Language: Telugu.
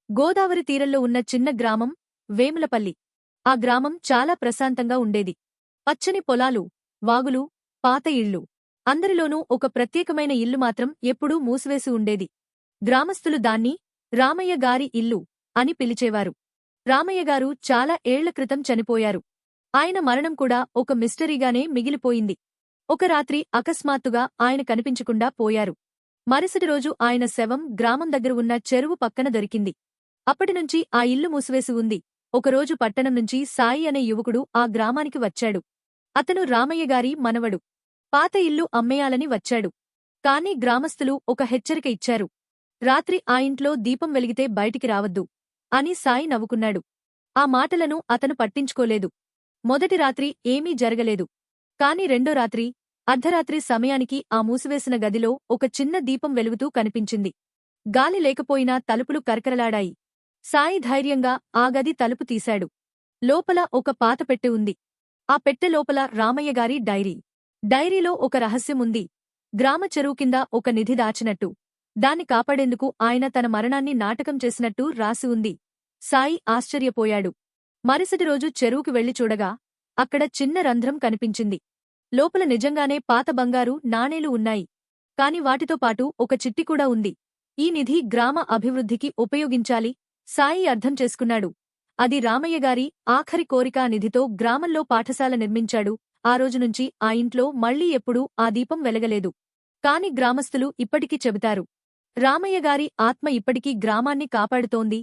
గోదావరి తీరంలో ఉన్న చిన్న గ్రామం వేములపల్లి. ఆ గ్రామం చాలా ప్రశాంతంగా ఉండేది. పచ్చని పొలాలు, వాగులు, పాత ఇళ్ళు. అందరిలోనూ ఒక ప్రత్యేకమైన ఇల్లు మాత్రం ఎప్పుడూ మూసివేసి ఉండేది. గ్రామస్థులు దాన్ని రామయ్య గారి ఇల్లు అని పిలిచేవారు. రామయ్యగారు చాలా ఏళ్ల క్రితం చనిపోయారు. ఆయన మరణం కూడా ఒక మిస్టరీగానే మిగిలిపోయింది. ఒక రాత్రి అకస్మాత్తుగా ఆయన కనిపించకుండా పోయారు. మరుసటి రోజు ఆయన శవం గ్రామం దగ్గర ఉన్న చెరువు పక్కన దొరికింది. అప్పటినుంచి ఆ ఇల్లు మూసివేసి ఉంది. ఒకరోజు పట్టణం నుంచి సాయి అనే యువకుడు ఆ గ్రామానికి వచ్చాడు. అతను రామయ్యగారి మనవడు. పాత ఇల్లు అమ్మేయాలని వచ్చాడు. కాని గ్రామస్థులు ఒక హెచ్చరిక ఇచ్చారు. రాత్రి ఆ ఇంట్లో దీపం వెలిగితే బయటికి రావద్దు అని సాయి నవ్వుకున్నాడు. ఆ మాటలను అతను పట్టించుకోలేదు. మొదటి రాత్రి ఏమీ జరగలేదు. కాని రెండో రాత్రి అర్ధరాత్రి సమయానికి ఆ మూసివేసిన గదిలో ఒక చిన్న దీపం వెలుగుతూ కనిపించింది. గాలి లేకపోయినా తలుపులు కరకరలాడాయి. సాయి ధైర్యంగా ఆ గది తలుపు తీశాడు. లోపల ఒక పాత పెట్టె ఉంది. ఆ పెట్టె లోపల రామయ్యగారి డైరీ. డైరీలో ఒక రహస్యం ఉంది. గ్రామ చెరువు కింద ఒక నిధి దాచినట్టు, దాన్ని కాపాడేందుకు ఆయన తన మరణాన్ని నాటకం చేసినట్టు రాసి ఉంది. సాయి ఆశ్చర్యపోయాడు. మరుసటి రోజు చెరువుకి వెళ్లి చూడగా అక్కడ చిన్న రంధ్రం కనిపించింది. లోపల నిజంగానే పాత బంగారు నాణేలు ఉన్నాయి. కాని వాటితో పాటు ఒక చిట్టి కూడా ఉంది. ఈ నిధి గ్రామ అభివృద్ధికి ఉపయోగించాలి. సాయి అర్థం చేసుకున్నాడు. అది రామయ్యగారి ఆఖరి కోరిక. ఆ నిధితో గ్రామంలో పాఠశాల నిర్మించాడు. ఆ రోజునుంచి ఆ ఇంట్లో మళ్లీ ఎప్పుడూ ఆ దీపం వెలగలేదు. కాని గ్రామస్థులు ఇప్పటికీ చెబుతారు, రామయ్యగారి ఆత్మ ఇప్పటికీ గ్రామాన్ని కాపాడుతోంది